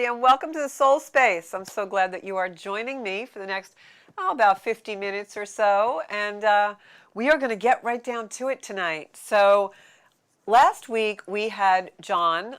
and welcome to the Soul Space. I'm so glad that you are joining me for the next, about 50 minutes or so, and we are going to get right down to it tonight. So last week we had John,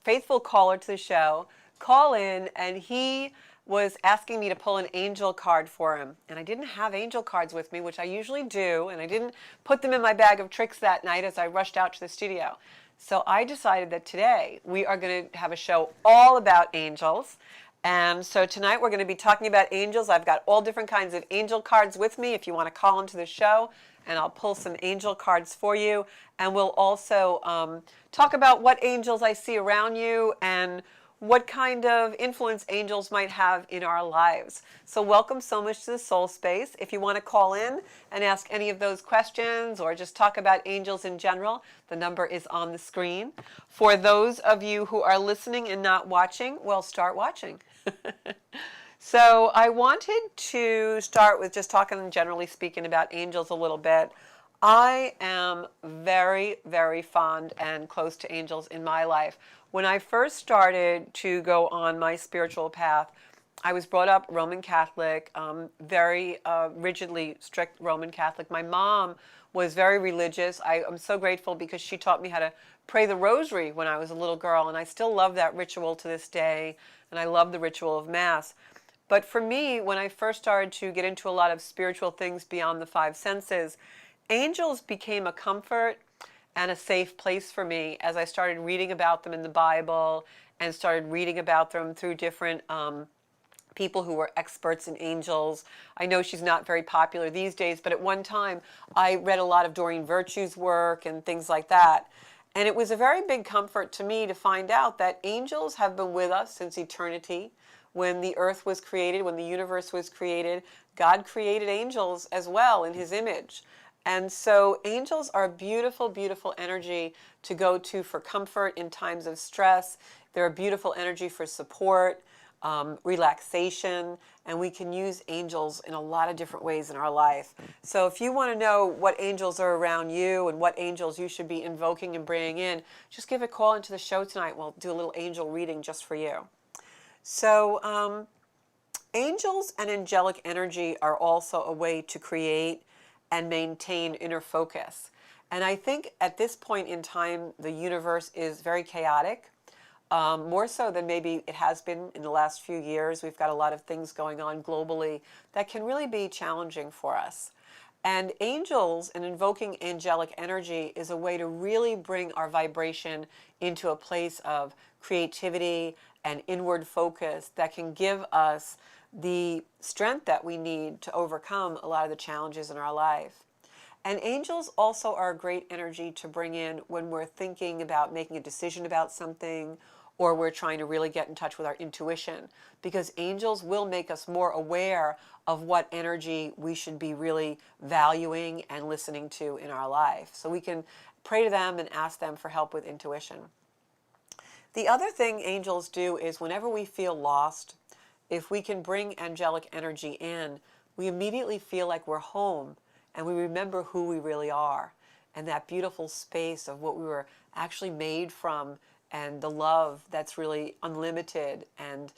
faithful caller to the show, call in, and he was asking me to pull an angel card for him. And I didn't have angel cards with me, which I usually do, and I didn't put them in my bag of tricks that night as I rushed out to the studio. So I decided that today we are going to have a show all about angels. And so tonight we're going to be talking about angels. I've got all different kinds of angel cards with me if you want to call into the show, and I'll pull some angel cards for you. And we'll also talk about what angels I see around you and what kind of influence angels might have in our lives. So welcome so much to the Soul Space. If you want to call in and ask any of those questions or just talk about angels in general, the number is on the screen. For those of you who are listening and not watching, well, start watching. So I wanted to start with just talking, generally speaking, about angels a little bit. I am very, very fond and close to angels in my life. When I first started to go on my spiritual path, I was brought up Roman Catholic, very rigidly strict Roman Catholic. My mom was very religious. I'm so grateful because she taught me how to pray the rosary when I was a little girl, and I still love that ritual to this day, and I love the ritual of Mass. But for me, when I first started to get into a lot of spiritual things beyond the five senses, angels became a comfort and a safe place for me as I started reading about them in the Bible and started reading about them through different people who were experts in angels. I know she's not very popular these days, but at one time I read a lot of Doreen Virtue's work and things like that. And it was a very big comfort to me to find out that angels have been with us since eternity. When the earth was created, when the universe was created, God created angels as well in his image. And so angels are a beautiful, beautiful energy to go to for comfort in times of stress. They're a beautiful energy for support, relaxation, and we can use angels in a lot of different ways in our life. So if you want to know what angels are around you and what angels you should be invoking and bringing in, just give a call into the show tonight. We'll do a little angel reading just for you. So angels and angelic energy are also a way to create and maintain inner focus. And I think at this point in time, the universe is very chaotic, more so than maybe it has been in the last few years. We've got a lot of things going on globally that can really be challenging for us. And angels and invoking angelic energy is a way to really bring our vibration into a place of creativity and inward focus that can give us the strength that we need to overcome a lot of the challenges in our life. And angels also are a great energy to bring in when we're thinking about making a decision about something, or we're trying to really get in touch with our intuition, because angels will make us more aware of what energy we should be really valuing and listening to in our life. So we can pray to them and ask them for help with intuition. The other thing angels do is whenever we feel lost, if we can bring angelic energy in, we immediately feel like we're home and we remember who we really are and that beautiful space of what we were actually made from and the love that's really unlimited and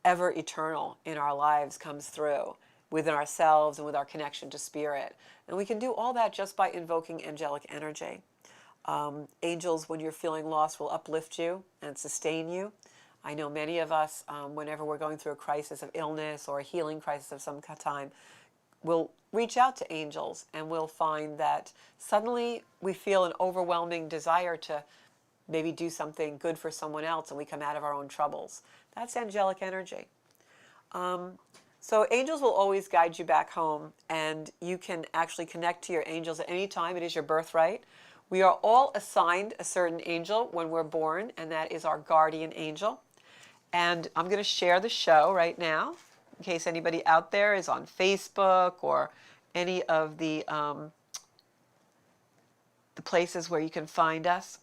ever eternal in our lives comes through within ourselves and with our connection to spirit. And we can do all that just by invoking angelic energy. Angels, when you're feeling lost, will uplift you and sustain you. I know many of us, whenever we're going through a crisis of illness or a healing crisis of some time, will reach out to angels and we'll find that suddenly we feel an overwhelming desire to maybe do something good for someone else and we come out of our own troubles. That's angelic energy. So angels will always guide you back home, and you can actually connect to your angels at any time. It is your birthright. We are all assigned a certain angel when we're born, and that is our guardian angel. And I'm going to share the show right now in case anybody out there is on Facebook or any of the places where you can find us.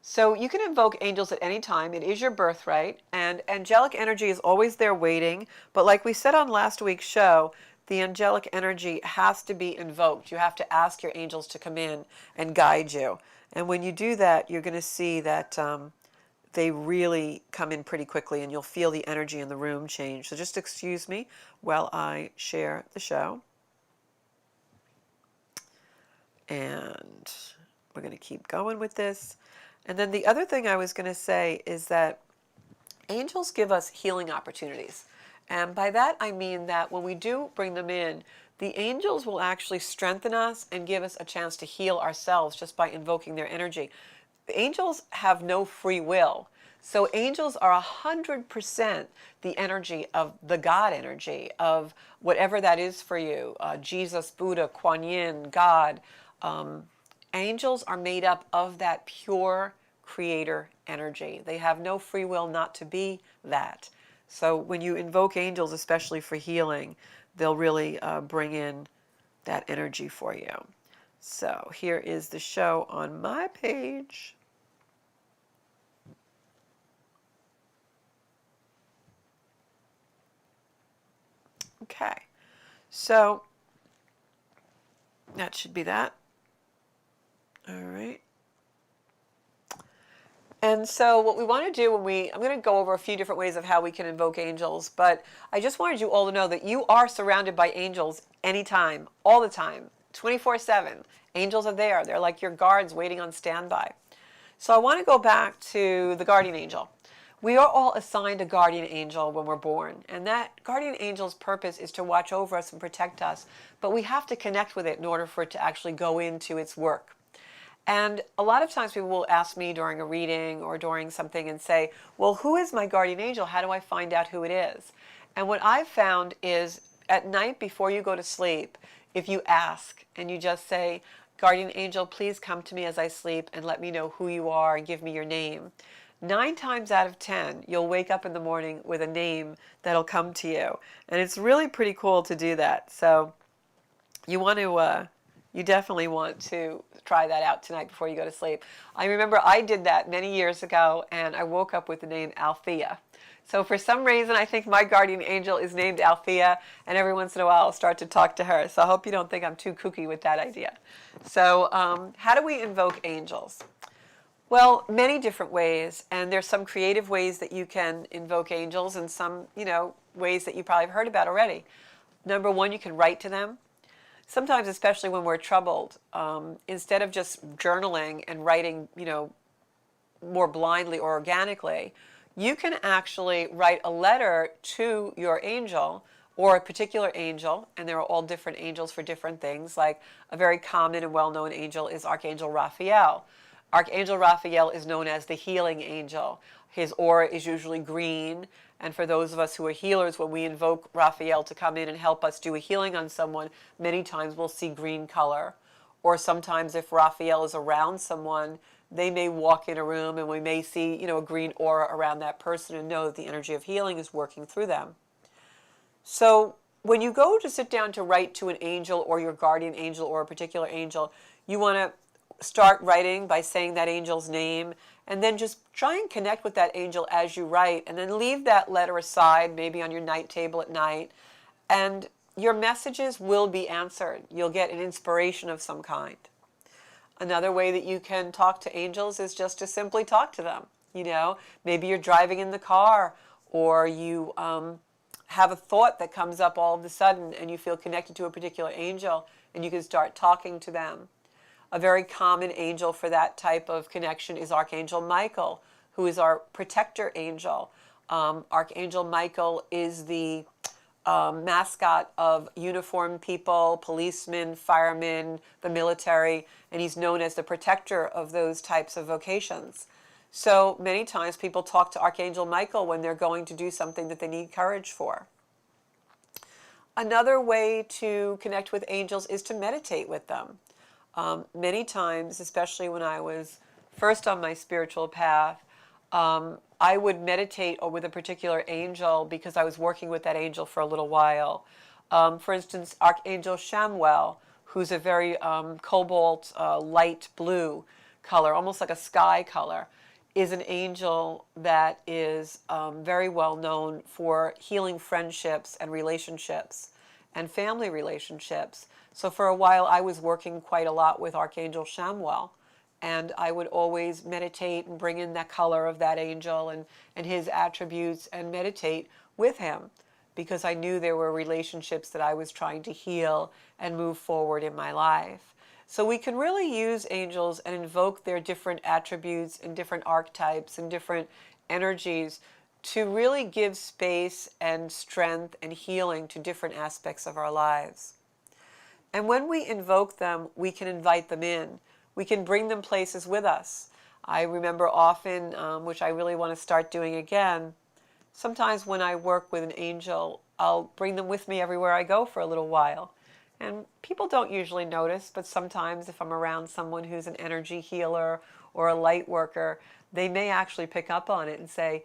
So you can invoke angels at any time. It is your birthright, and angelic energy is always there waiting. But like we said on last week's show, the angelic energy has to be invoked. You have to ask your angels to come in and guide you. And when you do that, you're going to see that they really come in pretty quickly, and you'll feel the energy in the room change. So just excuse me while I share the show. And we're going to keep going with this. And then the other thing I was going to say is that angels give us healing opportunities. And by that I mean that when we do bring them in, the angels will actually strengthen us and give us a chance to heal ourselves just by invoking their energy. The angels have no free will. So angels are 100% the energy of the God energy, of whatever that is for you, Jesus, Buddha, Kuan Yin, God. Angels are made up of that pure creator energy. They have no free will not to be that. So when you invoke angels, especially for healing, they'll really bring in that energy for you. So here is the show on my page. Okay, so that should be that. All right. And so what we want to do I'm going to go over a few different ways of how we can invoke angels, but I just wanted you all to know that you are surrounded by angels anytime, all the time, 24/7. Angels are there. They're like your guards waiting on standby. So I want to go back to the guardian angel. We are all assigned a guardian angel when we're born, and that guardian angel's purpose is to watch over us and protect us, but we have to connect with it in order for it to actually go into its work. And a lot of times people will ask me during a reading or during something and say, well, who is my guardian angel? How do I find out who it is? And what I've found is at night before you go to sleep, if you ask and you just say, guardian angel, please come to me as I sleep and let me know who you are and give me your name. 9 times out of 10, you'll wake up in the morning with a name that'll come to you. And it's really pretty cool to do that. So you definitely want to try that out tonight before you go to sleep. I remember I did that many years ago, and I woke up with the name Althea. So for some reason, I think my guardian angel is named Althea, and every once in a while I'll start to talk to her. So I hope you don't think I'm too kooky with that idea. So how do we invoke angels? Well, many different ways, and there's some creative ways that you can invoke angels, and some, ways that you probably have heard about already. Number one, you can write to them. Sometimes, especially when we're troubled, instead of just journaling and writing, more blindly or organically, you can actually write a letter to your angel or a particular angel, and there are all different angels for different things. Like a very common and well-known angel is Archangel Raphael. Archangel Raphael is known as the healing angel. His aura is usually green. And for those of us who are healers, when we invoke Raphael to come in and help us do a healing on someone, many times we'll see green color. Or sometimes if Raphael is around someone, they may walk in a room and we may see, a green aura around that person and know that the energy of healing is working through them. So when you go to sit down to write to an angel or your guardian angel or a particular angel, you want to start writing by saying that angel's name, and then just try and connect with that angel as you write, and then leave that letter aside, maybe on your night table at night, and your messages will be answered. You'll get an inspiration of some kind. Another way that you can talk to angels is just to simply talk to them. Maybe you're driving in the car, or you have a thought that comes up all of a sudden and you feel connected to a particular angel, and you can start talking to them. A very common angel for that type of connection is Archangel Michael, who is our protector angel. Archangel Michael is the mascot of uniformed people, policemen, firemen, the military, and he's known as the protector of those types of vocations. So many times people talk to Archangel Michael when they're going to do something that they need courage for. Another way to connect with angels is to meditate with them. Many times, especially when I was first on my spiritual path, I would meditate with a particular angel because I was working with that angel for a little while. For instance, Archangel Chamuel, who's a very cobalt light blue color, almost like a sky color, is an angel that is very well known for healing friendships and relationships and family relationships. So for a while I was working quite a lot with Archangel Chamuel, and I would always meditate and bring in that color of that angel and his attributes and meditate with him, because I knew there were relationships that I was trying to heal and move forward in my life. So we can really use angels and invoke their different attributes and different archetypes and different energies to really give space and strength and healing to different aspects of our lives. And when we invoke them, we can invite them in. We can bring them places with us. I remember often, which I really want to start doing again, sometimes when I work with an angel, I'll bring them with me everywhere I go for a little while. And people don't usually notice, but sometimes if I'm around someone who's an energy healer or a light worker, they may actually pick up on it and say,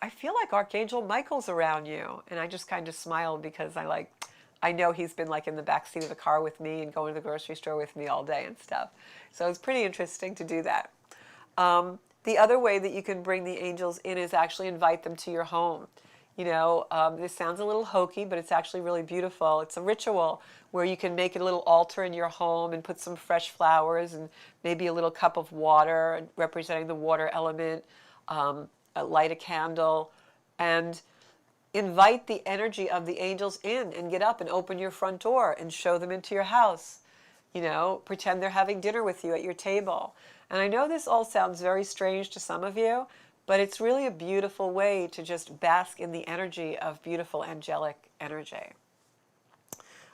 I feel like Archangel Michael's around you. And I just kind of smiled because I know he's been like in the back seat of the car with me and going to the grocery store with me all day and stuff. So it's pretty interesting to do that. The other way that you can bring the angels in is actually invite them to your home. This sounds a little hokey, but it's actually really beautiful. It's a ritual where you can make it a little altar in your home and put some fresh flowers and maybe a little cup of water representing the water element, light a candle, and invite the energy of the angels in, and get up and open your front door and show them into your house. Pretend they're having dinner with you at your table. And I know this all sounds very strange to some of you, but it's really a beautiful way to just bask in the energy of beautiful angelic energy.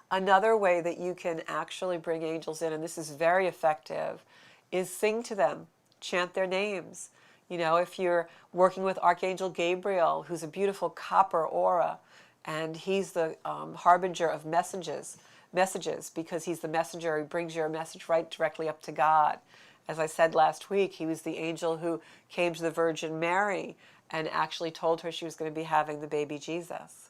Another way that you can actually bring angels in, and this is very effective, is sing to them, chant their names. If you're working with Archangel Gabriel, who's a beautiful copper aura, and he's the harbinger of messages, because he's the messenger. He brings your message right directly up to God. As I said last week, he was the angel who came to the Virgin Mary and actually told her she was going to be having the baby Jesus.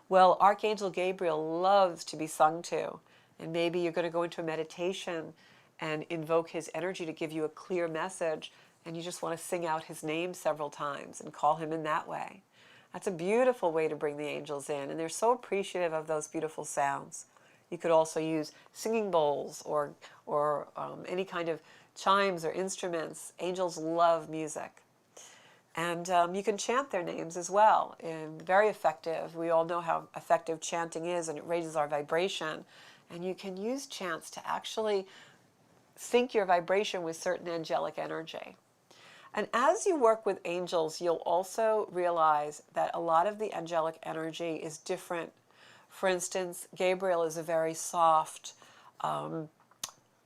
Well, Archangel Gabriel loves to be sung to, and maybe you're going to go into a meditation and invoke his energy to give you a clear message, and you just want to sing out his name several times and call him in that way. That's a beautiful way to bring the angels in, and they're so appreciative of those beautiful sounds. You could also use singing bowls or any kind of chimes or instruments. Angels love music. And you can chant their names as well. And very effective. We all know how effective chanting is, and it raises our vibration. And you can use chants to actually sync your vibration with certain angelic energy. And as you work with angels, you'll also realize that a lot of the angelic energy is different. For instance, Gabriel is a very soft,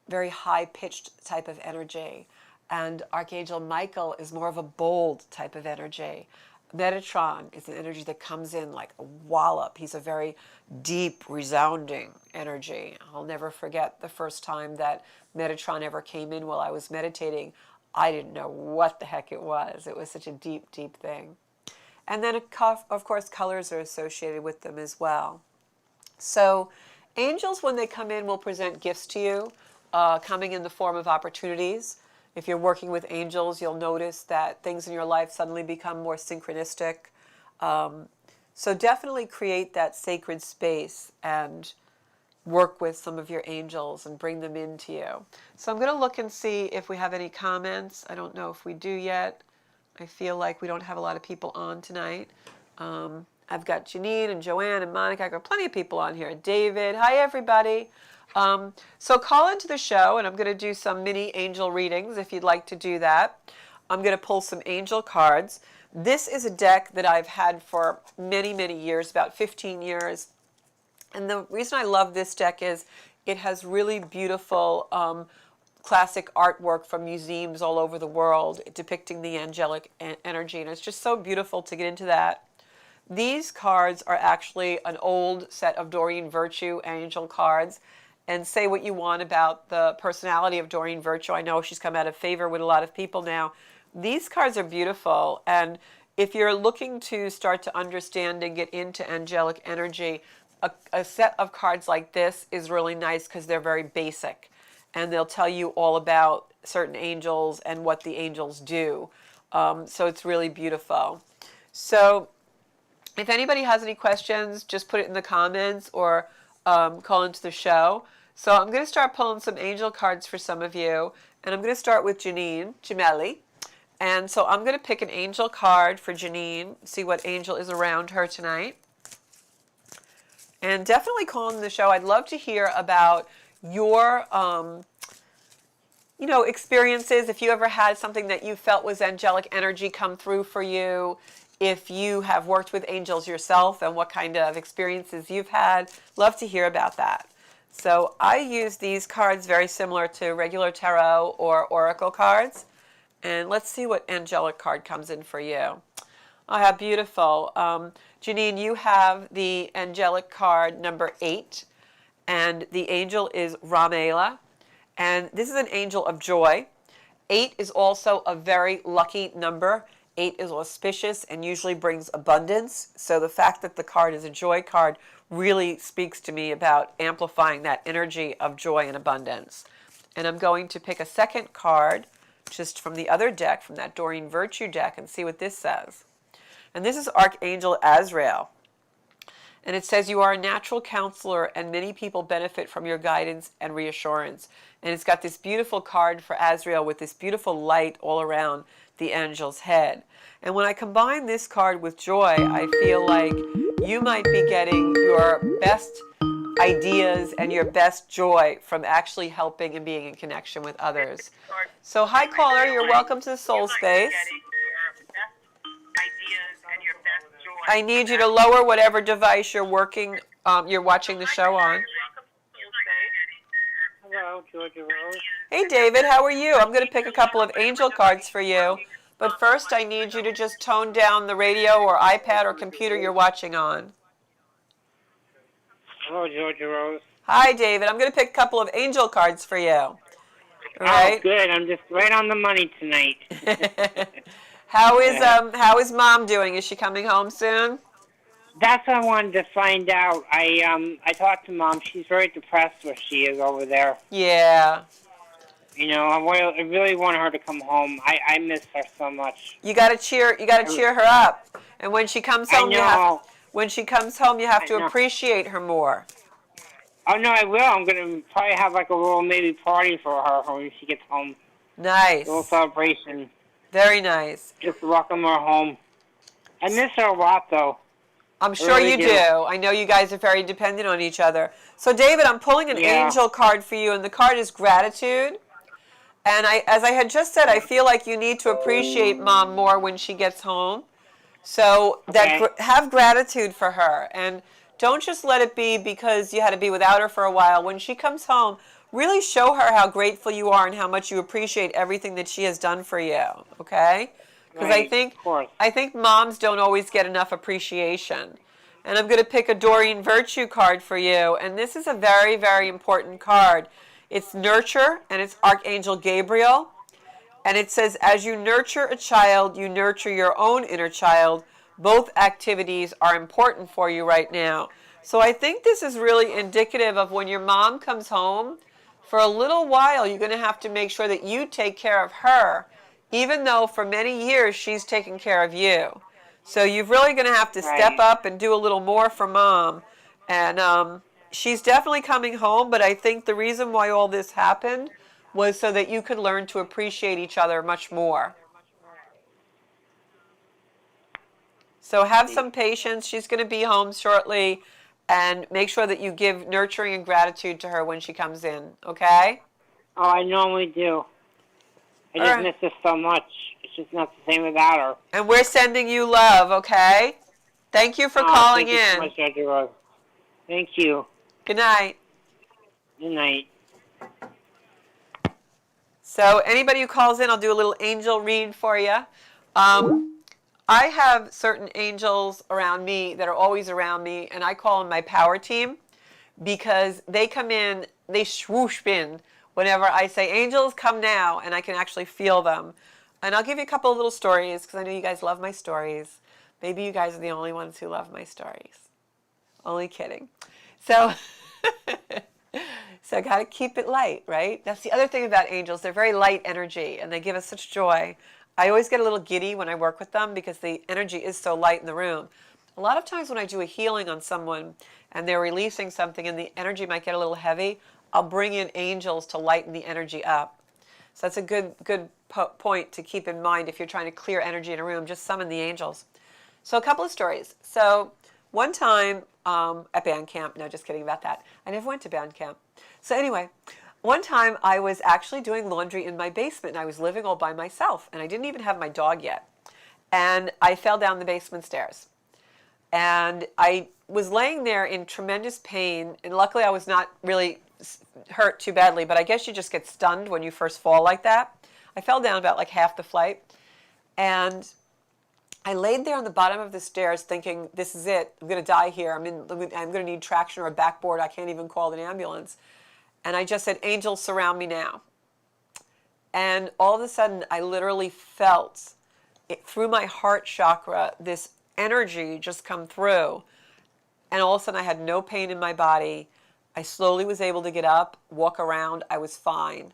very high-pitched type of energy. And Archangel Michael is more of a bold type of energy. Metatron is an energy that comes in like a wallop. He's a very deep, resounding energy. I'll never forget the first time that Metatron ever came in while I was meditating. I didn't know what the heck it was. It was such a deep, deep thing. And then, of course, colors are associated with them as well. So angels, when they come in, will present gifts to you, coming in the form of opportunities. If you're working with angels, you'll notice that things in your life suddenly become more synchronistic. So definitely create that sacred space and work with some of your angels and bring them into you. So I'm going to look and see if we have any comments. I don't know if we do yet. I feel like we don't have a lot of people on tonight. I've got Janine and Joanne and Monica. I've got plenty of people on here. David. Hi, everybody. So call into the show, and I'm going to do some mini angel readings if you'd like to do that. I'm going to pull some angel cards. This is a deck that I've had for many, many years, about 15 years. And the reason I love this deck is it has really beautiful classic artwork from museums all over the world depicting the angelic energy. And it's just so beautiful to get into that. These cards are actually an old set of Doreen Virtue angel cards. And say what you want about the personality of Doreen Virtue. I know she's come out of favor with a lot of people now. These cards are beautiful. And if you're looking to start to understand and get into angelic energy, a set of cards like this is really nice because they're very basic. And they'll tell you all about certain angels and what the angels do. So it's really beautiful. So if anybody has any questions, just put it in the comments or call into the show. So I'm going to start pulling some angel cards for some of you, And I'm going to start with Janine Gemelli. And so I'm going to pick an angel card for Janine, see what angel is around her tonight. And definitely call in the show. I'd love to hear about your, experiences. If you ever had something that you felt was angelic energy come through for you, if you have worked with angels yourself and what kind of experiences you've had. Love to hear about that. So I use these cards very similar to regular tarot or oracle cards. And let's see what angelic card comes in for you. Oh, how beautiful. Janine, you have the angelic card number 8, and the angel is Ramela, and this is an angel of joy. 8 is also a very lucky number. 8 is auspicious and usually brings abundance. So the fact that the card is a joy card really speaks to me about amplifying that energy of joy and abundance. And I'm going to pick a second card just from the other deck, from that Doreen Virtue deck, and see what this says. And this is Archangel Azrael. And it says, you are a natural counselor and many people benefit from your guidance and reassurance. And it's got this beautiful card for Azrael with this beautiful light all around the angel's head. And when I combine this card with joy, I feel like you might be getting your best ideas and your best joy from actually helping and being in connection with others. So hi caller, you're welcome to the Soul Space. I need you to lower whatever device you're watching the show on. Hello, Georgia Rose. Hey David, how are you? I'm going to pick a couple of angel cards for you. But first I need you to just tone down the radio or iPad or computer you're watching on. Hello, Georgia Rose. Hi David, I'm going to pick a couple of angel cards for you. All right? Oh, good. I'm just right on the money tonight. How is Mom doing? Is she coming home soon? That's what I wanted to find out. I talked to Mom. She's very depressed where she is over there. Yeah. You know, I really want her to come home. I miss her so much. You got to cheer her up. And when she comes home, you have to appreciate her more. Oh no, I will. I'm gonna probably have like a little maybe party for her when she gets home. Nice. A little celebration. Very nice. Just to welcome her home. I miss her a lot, though. I'm sure you do. I know you guys are very dependent on each other. So, David, I'm pulling an angel card for you, and the card is gratitude. And as I had just said, I feel like you need to appreciate Mom more when she gets home. So have gratitude for her. And don't just let it be because you had to be without her for a while. When she comes home, really show her how grateful you are and how much you appreciate everything that she has done for you, okay? Because I think moms don't always get enough appreciation. And I'm going to pick a Doreen Virtue card for you, and this is a very, very important card. It's Nurture, and it's Archangel Gabriel. And it says, as you nurture a child, you nurture your own inner child. Both activities are important for you right now. So I think this is really indicative of when your mom comes home, for a little while, you're going to have to make sure that you take care of her, even though for many years she's taken care of you. So you're really going to have to step up and do a little more for Mom. And she's definitely coming home, but I think the reason why all this happened was so that you could learn to appreciate each other much more. So have some patience. She's going to be home shortly. And make sure that you give nurturing and gratitude to her when she comes in, okay? Oh, I normally do. I just miss her so much. It's just not the same without her. And we're sending you love, okay? Thank you for calling in. Thank you so much, Dr. Rose. Thank you. Good night. Good night. So anybody who calls in, I'll do a little angel read for you. I have certain angels around me that are always around me, and I call them my power team because they come in, they swoosh in whenever I say, angels, come now, and I can actually feel them. And I'll give you a couple of little stories because I know you guys love my stories. Maybe you guys are the only ones who love my stories. Only kidding. So, I got to keep it light, right? That's the other thing about angels. They're very light energy, and they give us such joy. I always get a little giddy when I work with them because the energy is so light in the room. A lot of times when I do a healing on someone and they're releasing something and the energy might get a little heavy, I'll bring in angels to lighten the energy up. So that's a good point to keep in mind if you're trying to clear energy in a room. Just summon the angels. So a couple of stories. So one time at band camp, no, just kidding about that. I never went to band camp. So anyway, one time I was actually doing laundry in my basement, and I was living all by myself, and I didn't even have my dog yet. And I fell down the basement stairs. And I was laying there in tremendous pain, and luckily I was not really hurt too badly, but I guess you just get stunned when you first fall like that. I fell down about like half the flight, and I laid there on the bottom of the stairs thinking, this is it, I'm going to die here, I'm going to need traction or a backboard, I can't even call an ambulance. And I just said, angels surround me now. And all of a sudden I literally felt it, through my heart chakra, this energy just come through, and all of a sudden I had no pain in my body. I slowly was able to get up, walk around. I was fine.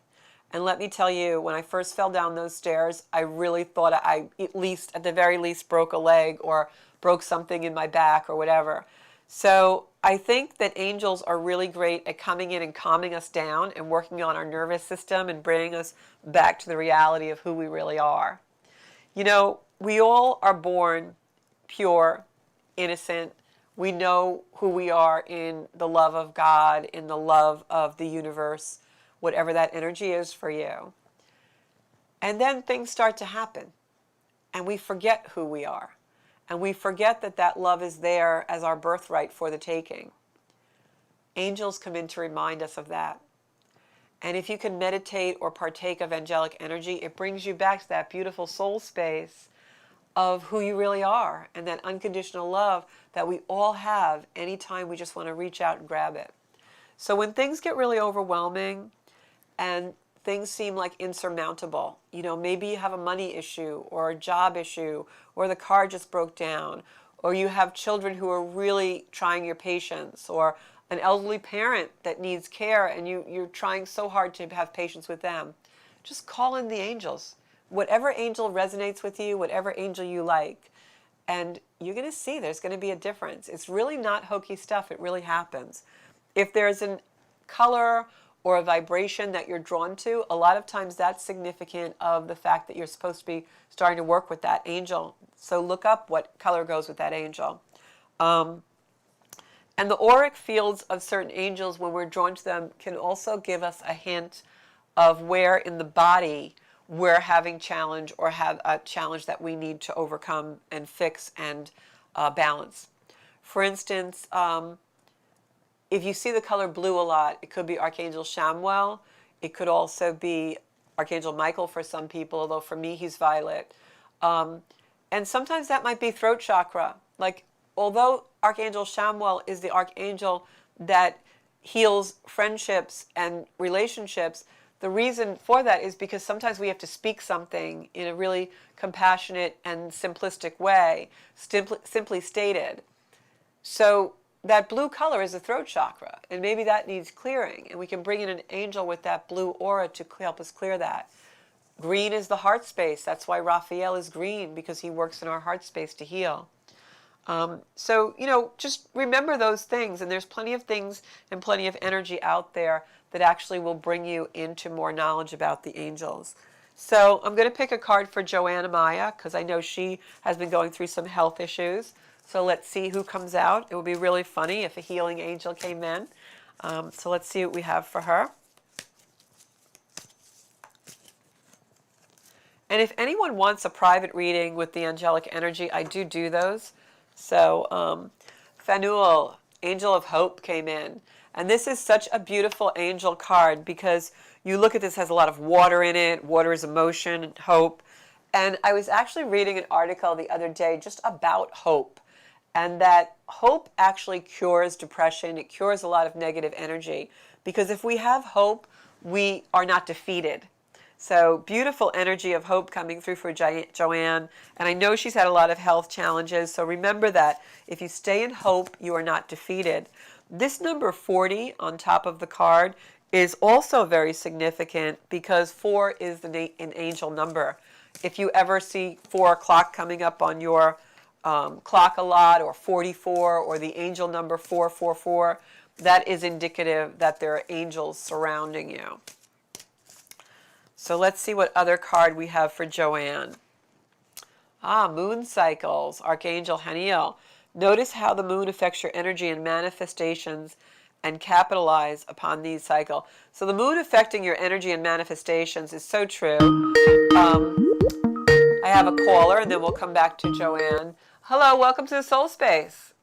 And let me tell you, when I first fell down those stairs, I really thought I at the very least broke a leg or broke something in my back or whatever. So I think that angels are really great at coming in and calming us down and working on our nervous system and bringing us back to the reality of who we really are. You know, we all are born pure, innocent. We know who we are in the love of God, in the love of the universe, whatever that energy is for you. And then things start to happen, and we forget who we are. And we forget that that love is there as our birthright for the taking. Angels come in to remind us of that. And if you can meditate or partake of angelic energy, it brings you back to that beautiful soul space of who you really are and that unconditional love that we all have anytime we just want to reach out and grab it. So when things get really overwhelming and things seem like insurmountable, you know, maybe you have a money issue or a job issue, or the car just broke down, or you have children who are really trying your patience, or an elderly parent that needs care and you're trying so hard to have patience with them, just call in the angels. Whatever angel resonates with you, whatever angel you like, and you're going to see there's going to be a difference. It's really not hokey stuff. It really happens. If there's a color or a vibration that you're drawn to, a lot of times that's significant of the fact that you're supposed to be starting to work with that angel. So look up what color goes with that angel. And the auric fields of certain angels, when we're drawn to them, can also give us a hint of where in the body we're having challenge or have a challenge that we need to overcome and fix and balance. For instance, if you see the color blue a lot, it could be Archangel Chamuel. It could also be Archangel Michael for some people, although for me he's violet. And sometimes that might be throat chakra. Like, although Archangel Chamuel is the archangel that heals friendships and relationships, the reason for that is because sometimes we have to speak something in a really compassionate and simplistic way, simply stated. So that blue color is the throat chakra, and maybe that needs clearing, and we can bring in an angel with that blue aura to help us clear that. Green is the heart space. That's why Raphael is green, because he works in our heart space to heal. So, you know, just remember those things, and there's plenty of things and plenty of energy out there that actually will bring you into more knowledge about the angels. So I'm going to pick a card for Joanna Maya, because I know she has been going through some health issues. So let's see who comes out. It would be really funny if a healing angel came in. So let's see what we have for her. And if anyone wants a private reading with the angelic energy, I do those. So Fanuel, Angel of Hope, came in. And this is such a beautiful angel card because you look at this, has a lot of water in it. Water is emotion and hope. And I was actually reading an article the other day just about hope. And that hope actually cures depression. It cures a lot of negative energy. Because if we have hope, we are not defeated. So beautiful energy of hope coming through for Joanne. And I know she's had a lot of health challenges. So remember that if you stay in hope, you are not defeated. This number 40 on top of the card is also very significant because 4 is an angel number. If you ever see 4 o'clock coming up on your clock a lot, or 44, or the angel number 444, that is indicative that there are angels surrounding you. So let's see what other card we have for Joanne. Moon cycles, Archangel Haniel. Notice how the moon affects your energy and manifestations and capitalize upon these cycles. So the moon affecting your energy and manifestations is so true. I have a caller and then we'll come back to Joanne. Hello, welcome to the Soul Space.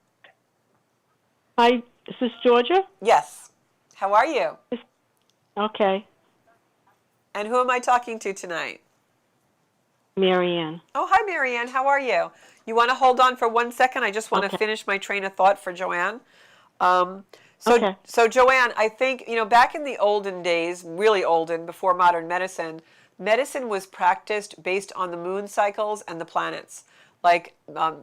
Hi, is this Georgia? Yes. How are you? Okay, And who am I talking to tonight? Marianne. Oh, hi, Marianne. How are you? You want to hold on for 1 second? I just want to Okay. finish my train of thought for Joanne. So Okay. Joanne, I think, back in the olden days, really olden, before modern medicine, medicine was practiced based on the moon cycles and the planets. Like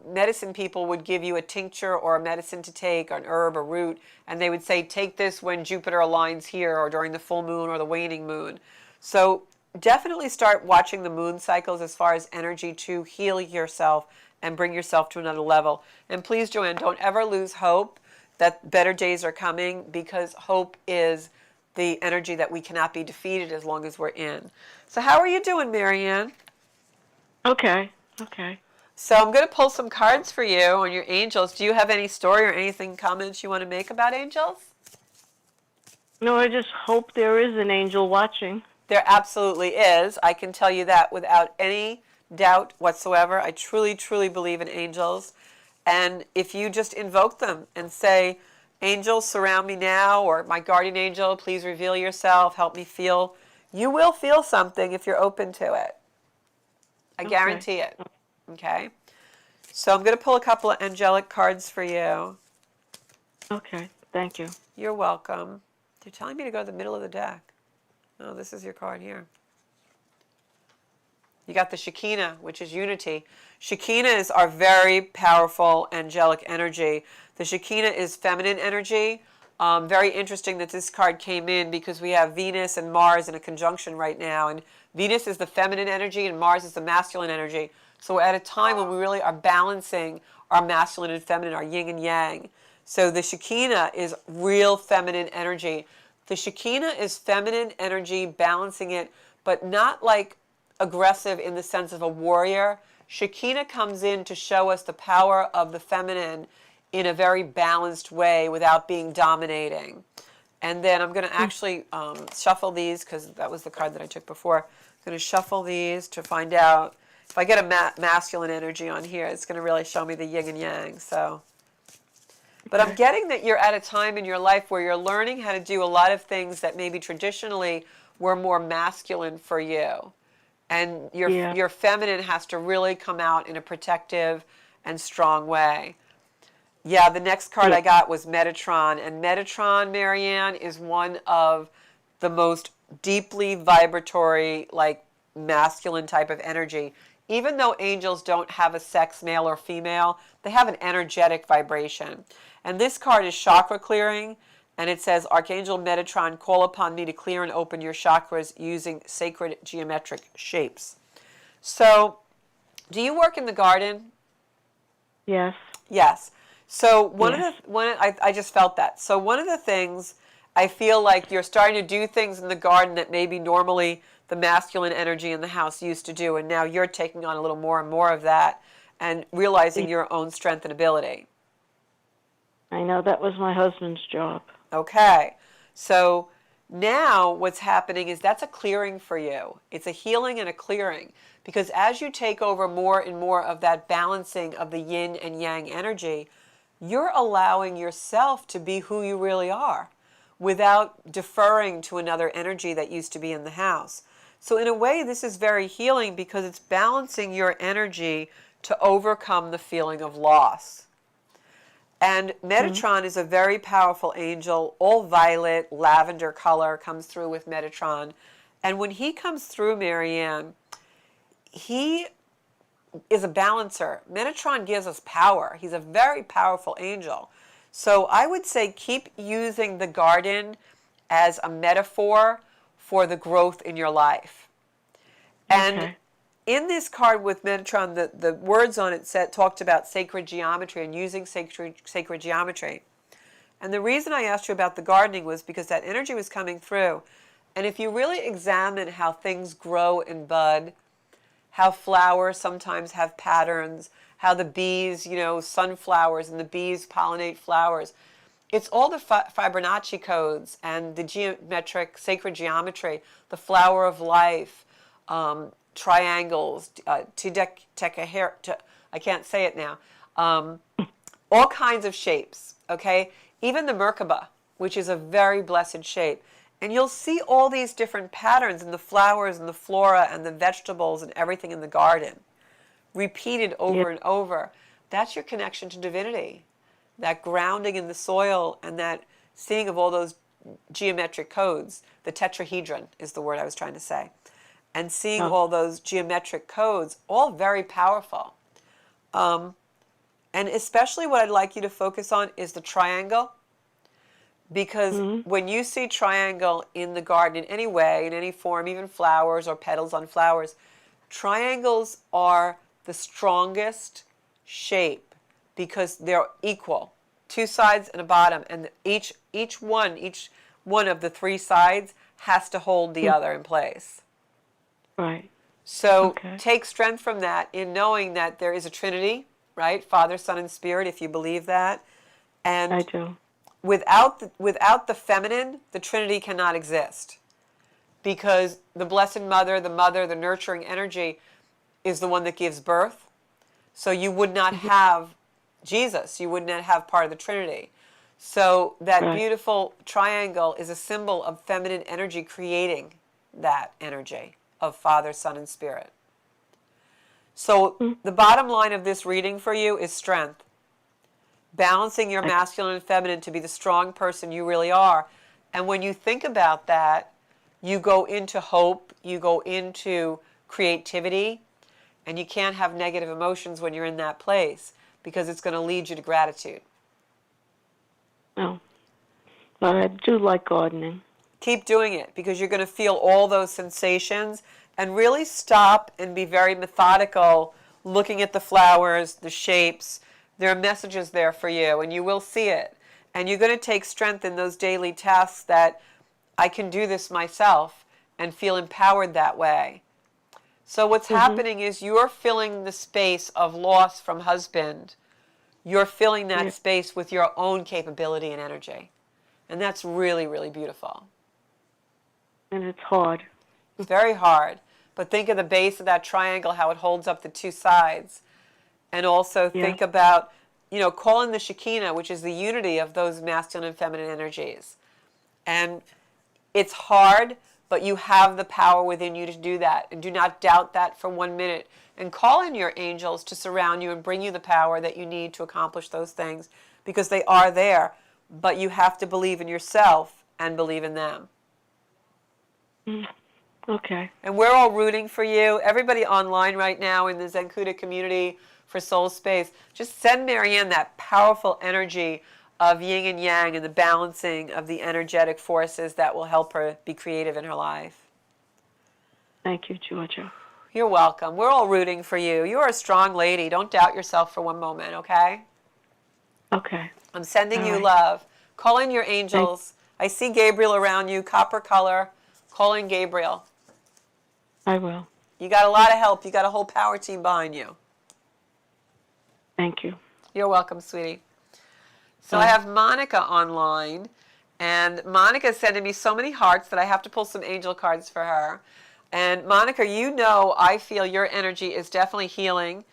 medicine people would give you a tincture or a medicine to take, or an herb or root, and they would say, take this when Jupiter aligns here or during the full moon or the waning moon. So definitely start watching the moon cycles as far as energy to heal yourself and bring yourself to another level. And please, Joanne, don't ever lose hope that better days are coming, because hope is the energy that we cannot be defeated as long as we're in. So how are you doing, Marianne? Okay. Okay. So I'm going to pull some cards for you on your angels. Do you have any story or anything, comments you want to make about angels? No, I just hope there is an angel watching. There absolutely is. I can tell you that without any doubt whatsoever. I truly, truly believe in angels. And if you just invoke them and say, angels, surround me now, or my guardian angel, please reveal yourself, help me feel, you will feel something if you're open to it. I guarantee it. Okay? So I'm going to pull a couple of angelic cards for you. Okay, thank you. You're welcome. They're telling me to go to the middle of the deck. Oh, this is your card here. You got the Shekinah, which is unity. Shekinah is our very powerful angelic energy. The Shekinah is feminine energy. Very interesting that this card came in because we have Venus and Mars in a conjunction right now. And Venus is the feminine energy and Mars is the masculine energy. So we're at a time when we really are balancing our masculine and feminine, our yin and yang. So the Shekinah is real feminine energy. The Shekinah is feminine energy, balancing it, but not like aggressive in the sense of a warrior. Shekinah comes in to show us the power of the feminine in a very balanced way without being dominating. And then I'm going to actually shuffle these, because that was the card that I took before. I'm going to shuffle these to find out. If I get a masculine energy on here, it's going to really show me the yin and yang. So, but I'm getting that you're at a time in your life where you're learning how to do a lot of things that maybe traditionally were more masculine for you. And your feminine has to really come out in a protective and strong way. Yeah, the next card I got was Metatron. And Metatron, Marianne, is one of the most deeply vibratory, like masculine type of energy. Even though angels don't have a sex, male or female, they have an energetic vibration. And this card is chakra clearing. And it says, Archangel Metatron, call upon me to clear and open your chakras using sacred geometric shapes. So, do you work in the garden? Yes. Yes. So I just felt that. So one of the things, I feel like you're starting to do things in the garden that maybe normally the masculine energy in the house used to do, and now you're taking on a little more and more of that and realizing your own strength and ability. I know, that was my husband's job. Okay. So now what's happening is that's a clearing for you. It's a healing and a clearing, because as you take over more and more of that balancing of the yin and yang energy, you're allowing yourself to be who you really are without deferring to another energy that used to be in the house. So in a way, this is very healing because it's balancing your energy to overcome the feeling of loss. And Metatron is a very powerful angel. All violet, lavender color comes through with Metatron. And when he comes through, Marianne, he is a balancer. Metatron gives us power. He's a very powerful angel. So I would say keep using the garden as a metaphor for the growth in your life. And in this card with Metatron, the words on it talked about sacred geometry and using sacred geometry. And the reason I asked you about the gardening was because that energy was coming through. And if you really examine how things grow and bud, how flowers sometimes have patterns, how the bees, sunflowers and the bees pollinate flowers, it's all the Fibonacci codes and the geometric, sacred geometry, the flower of life, triangles, I can't say it now, all kinds of shapes, okay? Even the Merkaba, which is a very blessed shape. And you'll see all these different patterns in the flowers and the flora and the vegetables and everything in the garden, repeated over and over. That's your connection to divinity, that grounding in the soil and that seeing of all those geometric codes. The tetrahedron is the word I was trying to say. And seeing all those geometric codes, all very powerful. And especially what I'd like you to focus on is the triangle. Because when you see triangle in the garden in any way, in any form, even flowers or petals on flowers, triangles are the strongest shape because they're equal. Two sides and a bottom, and each one of the three sides has to hold the other in place. Right. So take strength from that in knowing that there is a Trinity, right? Father, Son, and Spirit, if you believe that. And I do. Without the feminine, the Trinity cannot exist. Because the Blessed Mother, the nurturing energy, is the one that gives birth. So you would not have Jesus. You would not have part of the Trinity. So that beautiful triangle is a symbol of feminine energy creating that energy of Father, Son, and Spirit. So the bottom line of this reading for you is strength. Balancing your masculine and feminine to be the strong person you really are. And when you think about that, you go into hope, you go into creativity, and you can't have negative emotions when you're in that place because it's going to lead you to gratitude. Oh. But I do like gardening. Keep doing it because you're going to feel all those sensations and really stop and be very methodical looking at the flowers, the shapes. There are messages there for you, and you will see it. And you're going to take strength in those daily tasks that I can do this myself and feel empowered that way. So what's happening is you're filling the space of loss from husband. You're filling that space with your own capability and energy. And that's really, really beautiful. And it's hard. It's very hard. But think of the base of that triangle, how it holds up the two sides. And also think about, call in the Shekinah, which is the unity of those masculine and feminine energies. And it's hard, but you have the power within you to do that. And do not doubt that for 1 minute. And call in your angels to surround you and bring you the power that you need to accomplish those things because they are there. But you have to believe in yourself and believe in them. Okay. And we're all rooting for you. Everybody online right now in the Zenkuda community for Soul Space, just send Marianne that powerful energy of yin and yang and the balancing of the energetic forces that will help her be creative in her life. Thank you, Georgia. You're welcome. We're all rooting for you. You're a strong lady. Don't doubt yourself for 1 moment, okay? Okay. I'm sending All you right. love. Call in your angels. I see Gabriel around you, copper color. Call in Gabriel. I will. You got a lot of help. You got a whole power team behind you. Thank you. You're welcome, sweetie. So I have Monica online, and Monica is sending me so many hearts that I have to pull some angel cards for her. And Monica, I feel your energy is definitely healing,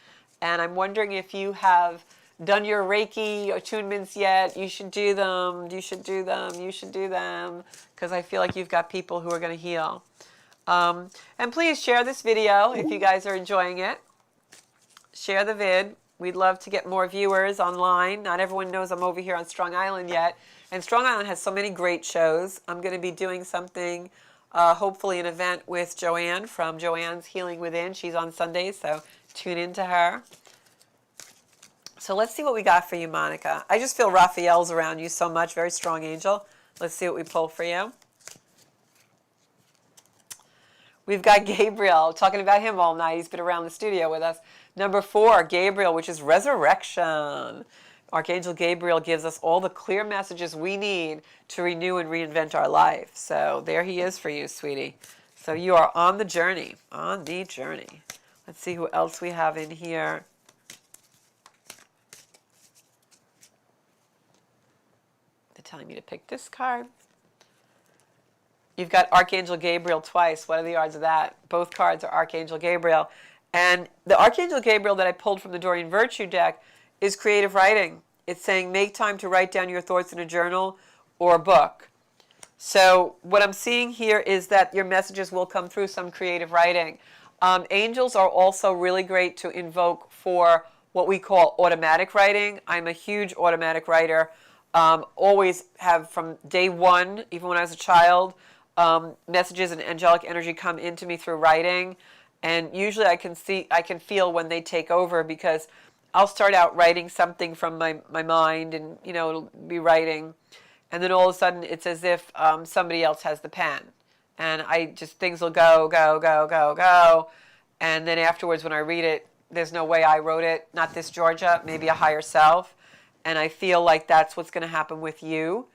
and I'm wondering if you have done your Reiki attunements yet. You should do them. You should do them. You should do them, because I feel like you've got people who are going to heal. And please share this video if you guys are enjoying it. Share the vid. We'd love to get more viewers online. Not everyone knows I'm over here on Strong Island yet. And Strong Island has so many great shows. I'm going to be doing something, hopefully an event with Joanne from Joanne's Healing Within. She's on Sundays, so tune in to her. So let's see what we got for you, Monica. I just feel Raphael's around you so much. Very strong angel. Let's see what we pull for you. We've got Gabriel, talking about him all night. He's been around the studio with us. Number 4, Gabriel, which is resurrection. Archangel Gabriel gives us all the clear messages we need to renew and reinvent our life. So there he is for you, sweetie. So you are on the journey, on the journey. Let's see who else we have in here. They're telling me to pick this card. You've got Archangel Gabriel twice. What are the odds of that? Both cards are Archangel Gabriel. And the Archangel Gabriel that I pulled from the Doreen Virtue deck is creative writing. It's saying make time to write down your thoughts in a journal or a book. So what I'm seeing here is that your messages will come through some creative writing. Angels are also really great to invoke for what we call automatic writing. I'm a huge automatic writer. Always have from day one, even when I was a child, messages and angelic energy come into me through writing. And usually I can feel when they take over, because I'll start out writing something from my mind, and it'll be writing, and then all of a sudden it's as if somebody else has the pen, and things will go, and then afterwards when I read it, there's no way I wrote it, not this Georgia, maybe a higher self, and I feel like that's what's going to happen with you,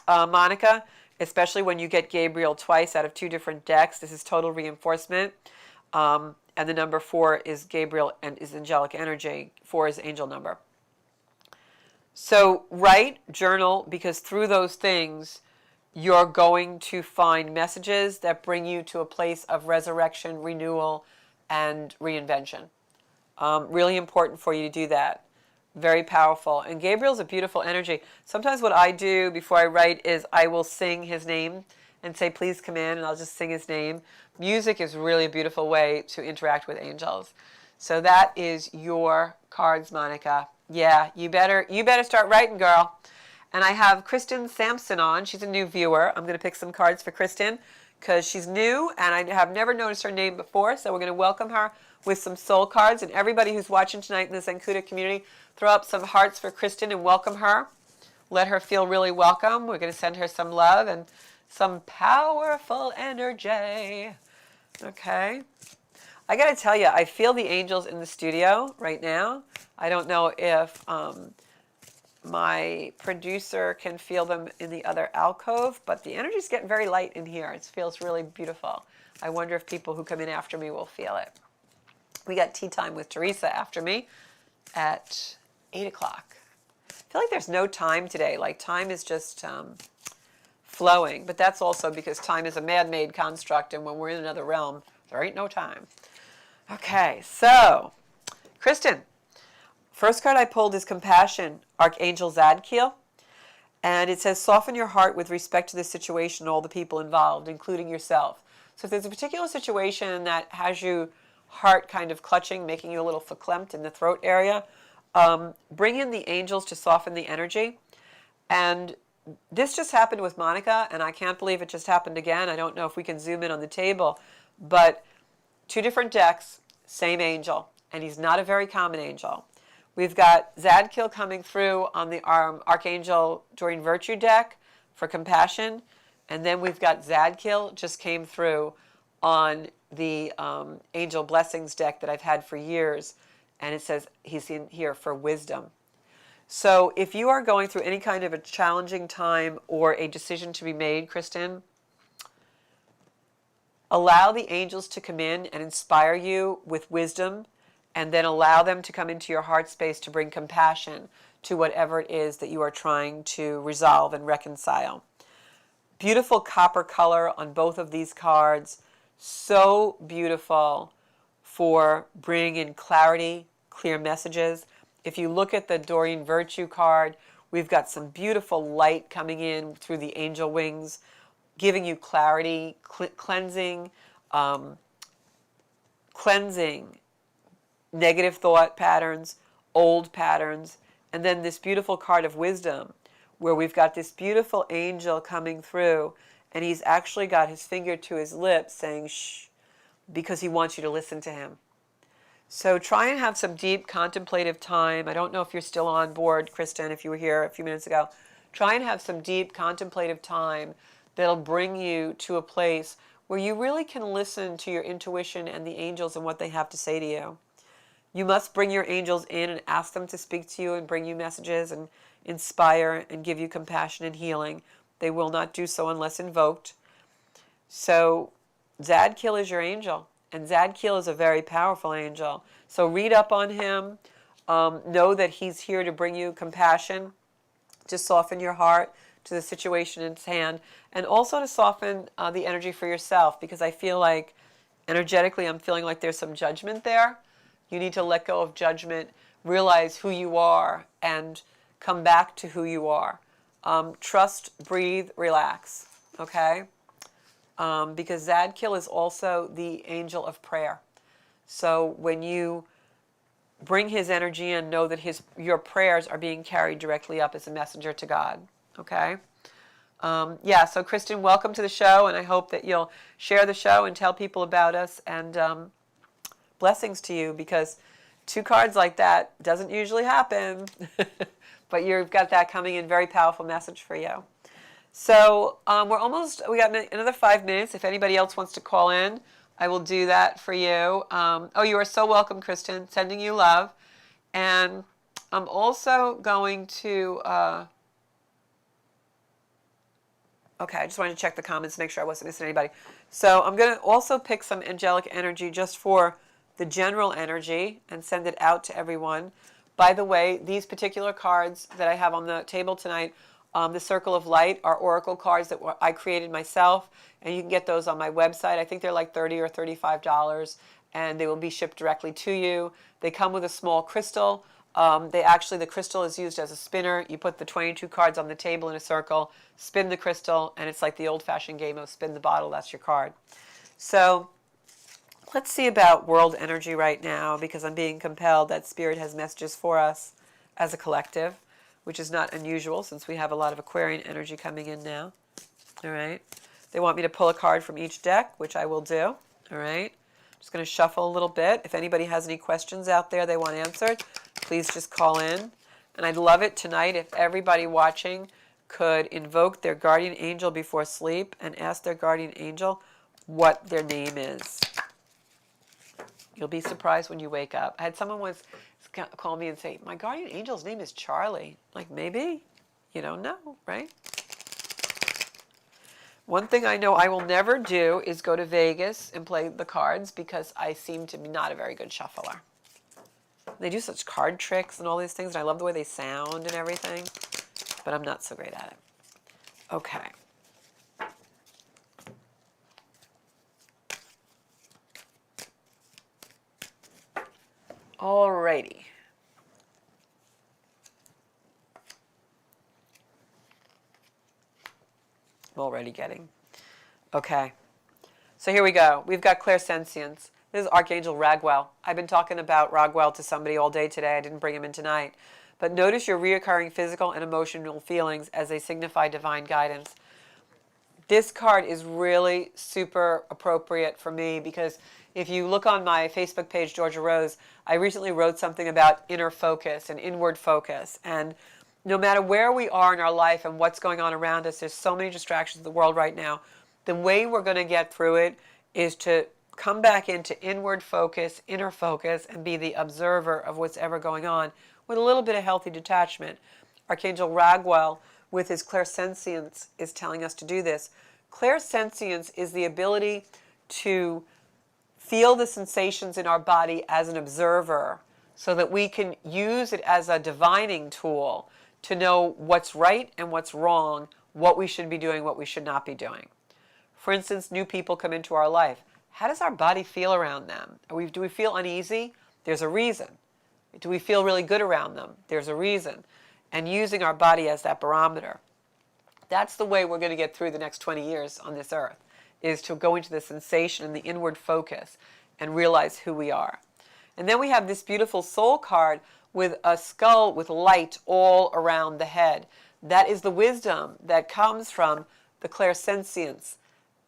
Monica, especially when you get Gabriel twice out of 2 different decks. This is total reinforcement. And the number 4 is Gabriel and is angelic energy. 4 is angel number. So write, journal, because through those things, you're going to find messages that bring you to a place of resurrection, renewal, and reinvention. Really important for you to do that. Very powerful. And Gabriel's a beautiful energy. Sometimes what I do before I write is I will sing his name and say, please come in, and I'll just sing his name. Music is really a beautiful way to interact with angels. So that is your cards, Monica. Yeah, you better start writing, girl. And I have Kristen Sampson on. She's a new viewer. I'm going to pick some cards for Kristen because she's new, and I have never noticed her name before, so we're going to welcome her with some soul cards. And everybody who's watching tonight in the Zencuda community, throw up some hearts for Kristen and welcome her. Let her feel really welcome. We're going to send her some love and some powerful energy. Okay. I got to tell you, I feel the angels in the studio right now. I don't know if my producer can feel them in the other alcove, but the energy's getting very light in here. It feels really beautiful. I wonder if people who come in after me will feel it. We got tea time with Teresa after me at 8 o'clock. I feel like there's no time today. Like time is just flowing, but that's also because time is a man-made construct, and when we're in another realm, there ain't no time. Okay, so Kristen, first card I pulled is Compassion, Archangel Zadkiel, and it says soften your heart with respect to the situation and all the people involved, including yourself. So if there's a particular situation that has you heart kind of clutching, making you a little verklempt in the throat area, bring in the angels to soften the energy. And this just happened with Monica, and I can't believe it just happened again. I don't know if we can zoom in on the table, but 2 different decks, same angel, and he's not a very common angel. We've got Zadkiel coming through on the Archangel Doreen Virtue deck for Compassion, and then we've got Zadkiel just came through on the Angel Blessings deck that I've had for years, and it says he's in here for Wisdom. So if you are going through any kind of a challenging time or a decision to be made, Kristen, allow the angels to come in and inspire you with wisdom, and then allow them to come into your heart space to bring compassion to whatever it is that you are trying to resolve and reconcile. Beautiful copper color on both of these cards. So beautiful for bringing in clarity, clear messages. If you look at the Doreen Virtue card, we've got some beautiful light coming in through the angel wings, giving you clarity, cleansing negative thought patterns, old patterns, and then this beautiful card of Wisdom, where we've got this beautiful angel coming through, and he's actually got his finger to his lips saying shh, because he wants you to listen to him. So try and have some deep contemplative time. I don't know if you're still on board, Kristen, if you were here a few minutes ago. Try and have some deep contemplative time that'll bring you to a place where you really can listen to your intuition and the angels and what they have to say to you. You must bring your angels in and ask them to speak to you and bring you messages and inspire and give you compassion and healing. They will not do so unless invoked. So Zadkiel is your angel, and Zadkiel is a very powerful angel. So read up on him. Know that he's here to bring you compassion, to soften your heart to the situation in its hand, and also to soften the energy for yourself, because I feel like energetically I'm feeling like there's some judgment there. You need to let go of judgment, realize who you are, and come back to who you are. Trust, breathe, relax, okay? Because Zadkiel is also the angel of prayer. So when you bring his energy in, know that your prayers are being carried directly up as a messenger to God, okay? Yeah, so Kristen, welcome to the show, and I hope that you'll share the show and tell people about us, and blessings to you, because 2 cards like that doesn't usually happen, but you've got that coming in, very powerful message for you. So we got another 5 minutes. If anybody else wants to call in, I will do that for you. Oh, you are so welcome, Kristen. Sending you love. And I'm also going to, okay, I just wanted to check the comments, make sure I wasn't missing anybody. So I'm going to also pick some angelic energy just for the general energy and send it out to everyone. By the way, these particular cards that I have on the table tonight, the Circle of Light, are oracle cards that I created myself, and you can get those on my website. I think they're like $30 or $35, and they will be shipped directly to you. They come with a small crystal. The crystal is used as a spinner. You put the 22 cards on the table in a circle, spin the crystal, and it's like the old-fashioned game of spin the bottle. That's your card. So let's see about world energy right now, because I'm being compelled that Spirit has messages for us as a collective, which is not unusual since we have a lot of Aquarian energy coming in now. All right. They want me to pull a card from each deck, which I will do. All right. Just going to shuffle a little bit. If anybody has any questions out there they want answered, please just call in. And I'd love it tonight if everybody watching could invoke their guardian angel before sleep and ask their guardian angel what their name is. You'll be surprised when you wake up. I had someone once call me and say, my guardian angel's name is Charlie. Like, maybe? You don't know, right? One thing I know I will never do is go to Vegas and play the cards, because I seem to be not a very good shuffler. They do such card tricks and all these things, and I love the way they sound and everything, but I'm not so great at it. Okay. Alrighty. I'm already getting. Okay. So here we go. We've got clairsentience. This is Archangel Raguel. I've been talking about Raguel to somebody all day today. I didn't bring him in tonight. But notice your reoccurring physical and emotional feelings as they signify divine guidance. This card is really super appropriate for me, because if you look on my Facebook page, Georgia Rose, I recently wrote something about inner focus and inward focus. And no matter where we are in our life and what's going on around us, there's so many distractions in the world right now. The way we're going to get through it is to come back into inward focus, inner focus, and be the observer of what's ever going on with a little bit of healthy detachment. Archangel Raguel, with his clairsentience, is telling us to do this. Clairsentience is the ability to feel the sensations in our body as an observer, so that we can use it as a divining tool to know what's right and what's wrong, what we should be doing, what we should not be doing. For instance, new people come into our life. How does our body feel around them? Do we feel uneasy? There's a reason. Do we feel really good around them? There's a reason. And using our body as that barometer. That's the way we're going to get through the next 20 years on this earth, is to go into the sensation and the inward focus and realize who we are. And then we have this beautiful soul card with a skull with light all around the head. That is the wisdom that comes from the clairsentience,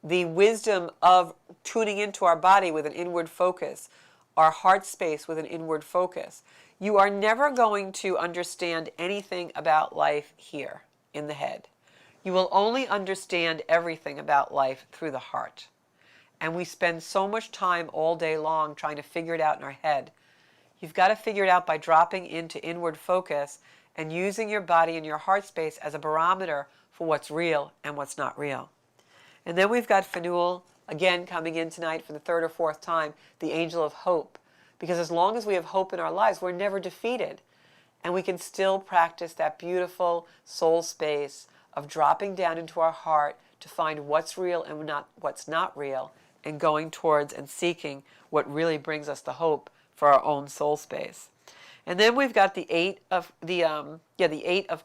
the wisdom of tuning into our body with an inward focus, our heart space with an inward focus. You are never going to understand anything about life here in the head. You will only understand everything about life through the heart. And we spend so much time all day long trying to figure it out in our head. You've got to figure it out by dropping into inward focus and using your body and your heart space as a barometer for what's real and what's not real. And then we've got Phanuel, again coming in tonight for the third or fourth time, the angel of hope. Because as long as we have hope in our lives, we're never defeated. And we can still practice that beautiful soul space of dropping down into our heart to find what's real and what's not real, and going towards and seeking what really brings us the hope for our own soul space. And then we've got the Eight of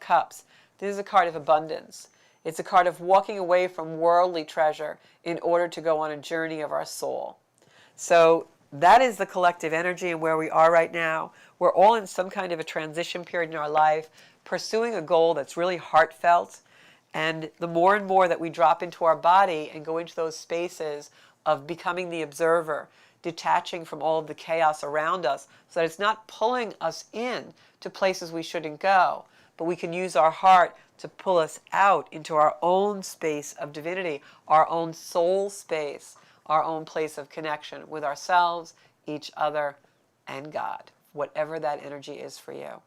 Cups. This is a card of abundance. It's a card of walking away from worldly treasure in order to go on a journey of our soul. So that is the collective energy and where we are right now. We're all in some kind of a transition period in our life, pursuing a goal that's really heartfelt. And the more and more that we drop into our body and go into those spaces of becoming the observer, detaching from all of the chaos around us, so that it's not pulling us in to places we shouldn't go, but we can use our heart to pull us out into our own space of divinity, our own soul space, our own place of connection with ourselves, each other, and God, whatever that energy is for you.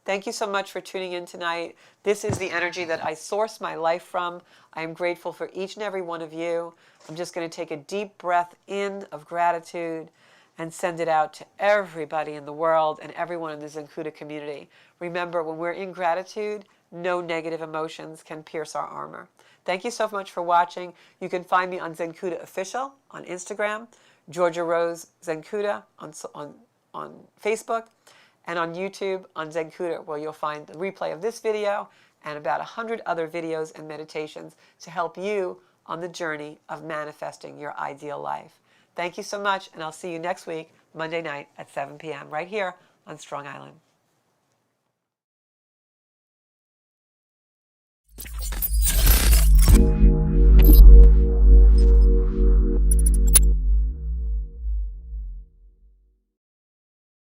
Thank you so much for tuning in tonight. This is the energy that I source my life from. I am grateful for each and every one of you. I'm just going to take a deep breath in of gratitude and send it out to everybody in the world and everyone in the Zenkuda community. Remember, when we're in gratitude, no negative emotions can pierce our armor. Thank you so much for watching. You can find me on Zenkuda Official on Instagram, Georgia Rose Zenkuda on Facebook, and on YouTube on Zenkuda, where you'll find the replay of this video and about 100 other videos and meditations to help you on the journey of manifesting your ideal life. Thank you so much, and I'll see you next week, Monday night at 7 p.m. right here on Strong Island.